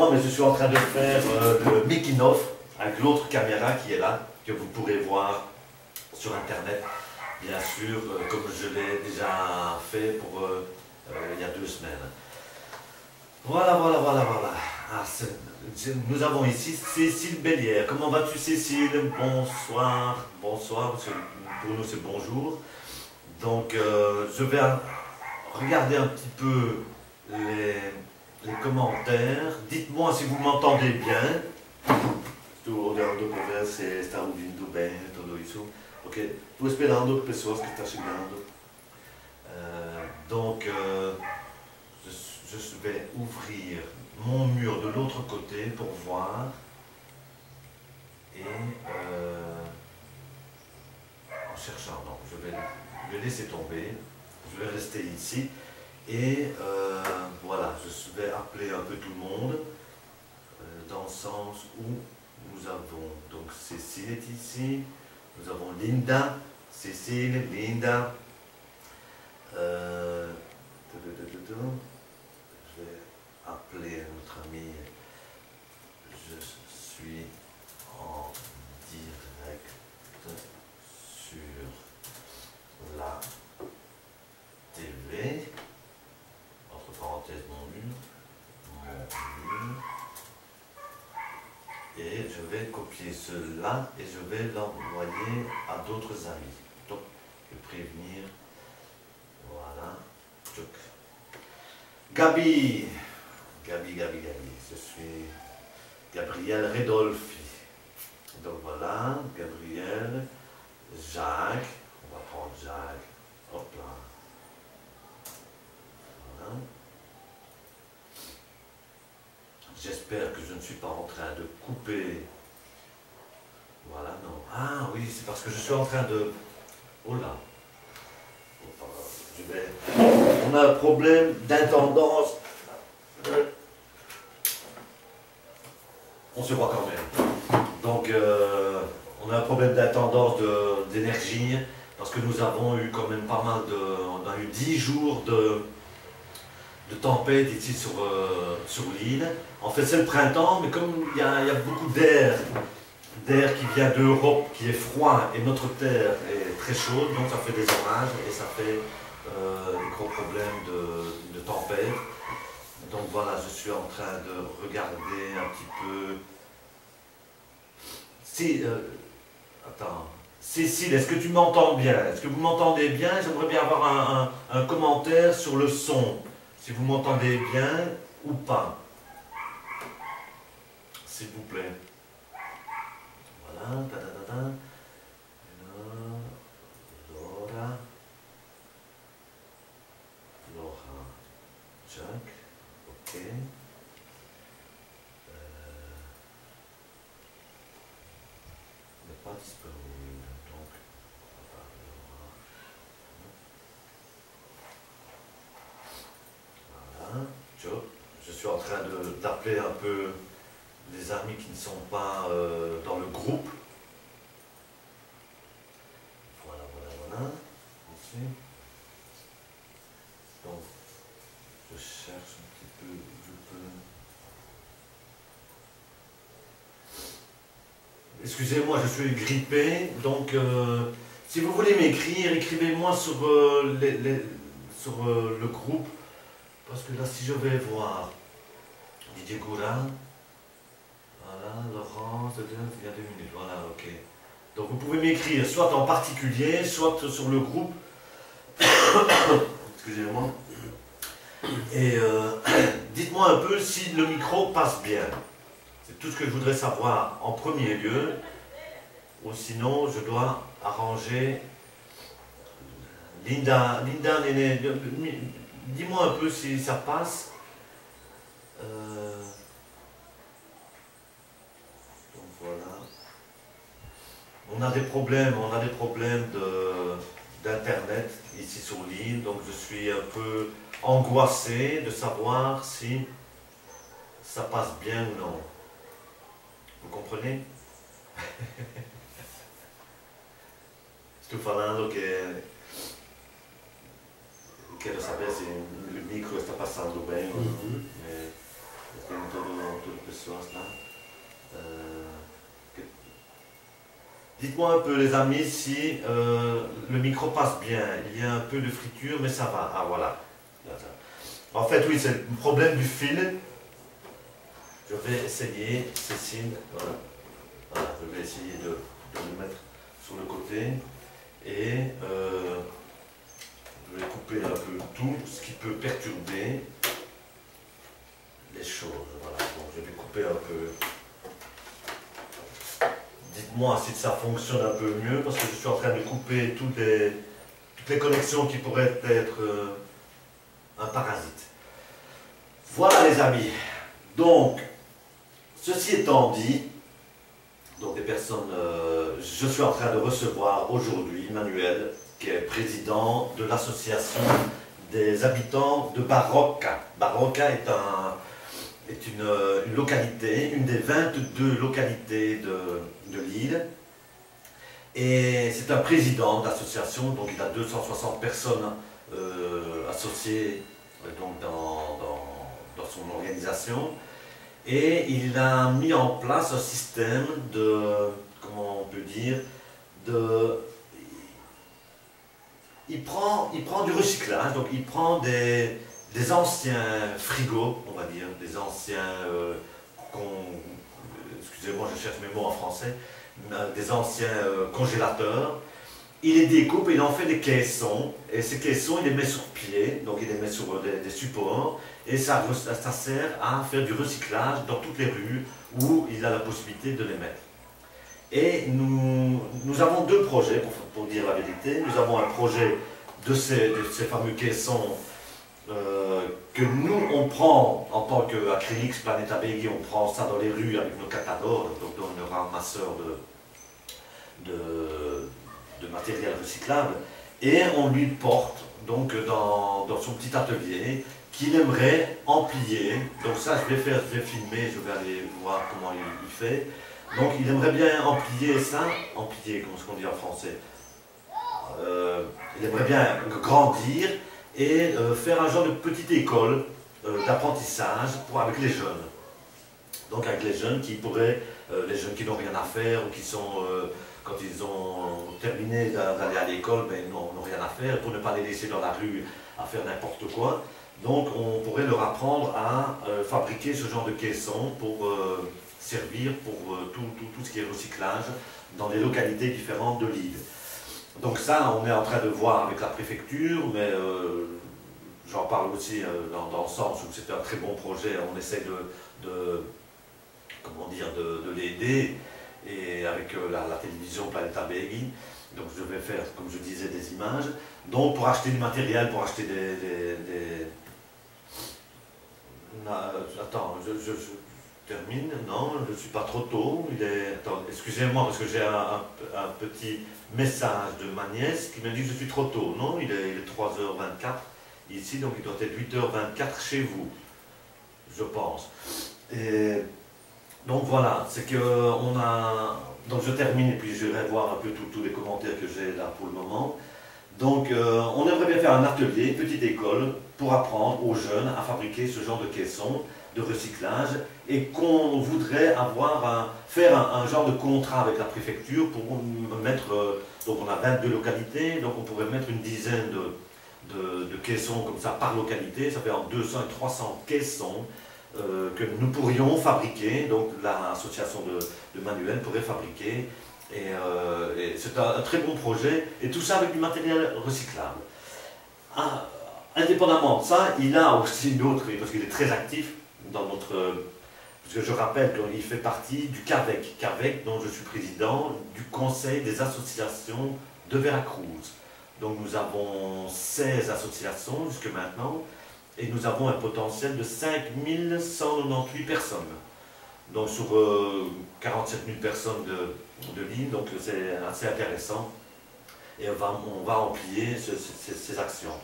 excusez-moi, mais je suis en train de faire le making-of avec l'autre caméra qui est là, que vous pourrez voir sur internet, bien sûr, comme je l'ai déjà fait pour il y a 2 semaines. Voilà. Ah, nous avons ici Cécile Bellière. Comment vas-tu, Cécile? Bonsoir. Bonsoir, parce que pour nous c'est bonjour. Donc je vais regarder un petit peu les commentaires. Dites-moi si vous m'entendez bien. Estou olhando para ver se está ouvindo bem tudo isso. Ok, estou esperando pessoas que estão chegando. Donc, je vais ouvrir mon mur de l'autre côté pour voir. Et en cherchant, non, je vais le laisser tomber. Je vais rester ici. Et voilà, je vais appeler un peu tout le monde dans le sens où nous avons donc Cécile est ici, nous avons Linda, Cécile, Linda. Je vais appeler notre amie. Je suis en direct sur la TV. Entre parenthèses, mon mur. Et je vais copier cela et je vais l'envoyer à d'autres amis. Donc, je vais prévenir. Voilà. Gabi. Je suis Gabriel Redolfi. Donc voilà, Gabriel, Jacques. On va prendre Jacques. Hop là. Voilà. J'espère que je ne suis pas en train de couper. Voilà, non. Ah oui, c'est parce que je suis en train de... Oh là. On a un problème d'intendance. On se voit quand même. Donc, on a un problème d'intendance d'énergie, parce que nous avons eu quand même pas mal de... On a eu 10 jours de tempête ici sur l'île. En fait, c'est le printemps, mais comme il y a beaucoup d'air qui vient d'Europe, qui est froid, et notre terre est très chaude, donc ça fait des orages et ça fait des gros problèmes de tempête. Donc voilà, je suis en train de regarder un petit peu. Si, attends. Cécile, est-ce que tu m'entends bien? Est-ce que vous m'entendez bien? J'aimerais bien avoir un commentaire sur le son. Si vous m'entendez bien ou pas. S'il vous plaît. Voilà. Laura. Jacques. Ok. N'est pas disponible. Donc, voilà. Je suis en train d'appeler un peu les amis qui ne sont pas dans le groupe. Voilà. Ici. Donc, je cherche un petit peu, Excusez-moi, je suis grippé, donc si vous voulez m'écrire, écrivez-moi sur, sur le groupe, parce que là, si je vais voir Didier Goura, voilà, Laurent, il y a 2 minutes, voilà, ok. Donc vous pouvez m'écrire, soit en particulier, soit sur le groupe. Excusez-moi. Et dites-moi un peu si le micro passe bien. C'est tout ce que je voudrais savoir en premier lieu. Ou sinon, je dois arranger... Linda, Néné, dis-moi un peu si ça passe. Donc voilà. On a des problèmes d'internet ici sur l'île, donc je suis un peu angoissé de savoir si ça passe bien ou non. Vous comprenez? Sto falando che quero saber se il micro sta passando bene. Tutto pessoas là. Dites-moi un peu les amis si le micro passe bien. Il y a un peu de friture mais ça va. Ah voilà. En fait oui, c'est le problème du fil. Je vais essayer, Cécile, voilà. Voilà, je vais essayer de le mettre sur le côté et je vais couper un peu tout ce qui peut perturber les choses. Voilà, donc je vais couper un peu. Dites-moi si ça fonctionne un peu mieux parce que je suis en train de couper toutes les connexions qui pourraient être un parasite. Voilà les amis. Donc, ceci étant dit, donc des personnes, je suis en train de recevoir aujourd'hui Manuel, qui est président de l'association des habitants de Barroca. Barroca est une localité, une des 22 localités de l'île. Et c'est un président d'association, donc il a 260 personnes associées donc dans son organisation. Et il a mis en place un système de, comment on peut dire, il prend du recyclage, donc il prend des anciens frigos, on va dire, des anciens, excusez-moi je cherche mes mots en français, des anciens congélateurs, il les découpe et il en fait des caissons, et ces caissons il les met sur pied, donc il les met sur des supports, et ça sert à faire du recyclage dans toutes les rues où il a la possibilité de les mettre. Et nous avons deux projets, pour dire la vérité. Nous avons un projet de ces fameux caissons que nous, on prend en tant qu'Acrylix Planeta Baby, on prend ça dans les rues avec nos catadores, donc dans nos ramasseurs de matériel recyclable, et on lui porte donc dans son petit atelier qu'il aimerait emplier. Donc ça je vais filmer, je vais aller voir comment il fait. Donc il aimerait bien emplier ça, emplier, comment est-ce qu'on dit en français, il aimerait bien grandir et faire un genre de petite école d'apprentissage avec les jeunes. Donc avec les jeunes qui pourraient, les jeunes qui n'ont rien à faire ou qui sont, quand ils ont terminé d'aller à l'école, ben, ils n'ont rien à faire, pour ne pas les laisser dans la rue à faire n'importe quoi. Donc on pourrait leur apprendre à fabriquer ce genre de caissons pour servir pour tout ce qui est recyclage dans des localités différentes de l'île. Donc ça, on est en train de voir avec la préfecture, mais j'en parle aussi dans le sens où c'est un très bon projet, on essaie comment dire, de l'aider, et avec la télévision Planeta Baby. Donc je vais faire, comme je disais, des images. Donc pour acheter du matériel, pour acheter attends, je termine. Non, je ne suis pas trop tôt. Excusez-moi parce que j'ai un petit message de ma nièce qui me dit que je suis trop tôt. Non, il est 3h24 ici, donc il doit être 8h24 chez vous, je pense. Et donc voilà, c'est que on a... Donc je termine et puis je vais voir un peu tous les commentaires que j'ai là pour le moment. Donc on aimerait bien faire un atelier, une petite école, pour apprendre aux jeunes à fabriquer ce genre de caissons de recyclage, et qu'on voudrait faire un genre de contrat avec la préfecture pour mettre, donc on a 22 localités, donc on pourrait mettre une dizaine de caissons comme ça par localité, ça fait entre 200 et 300 caissons que nous pourrions fabriquer, donc l'association de Manuel pourrait fabriquer, et c'est un très bon projet, et tout ça avec du matériel recyclable. Indépendamment de ça, il a aussi une autre, parce qu'il est très actif dans notre... Parce que je rappelle qu'il fait partie du CAVEC, CAVEC dont je suis président, du Conseil des associations de Veracruz. Donc nous avons 16 associations jusque maintenant, et nous avons un potentiel de 5198 personnes. Donc sur 47 000 personnes de l'île, donc c'est assez intéressant. Et on va amplier ces actions.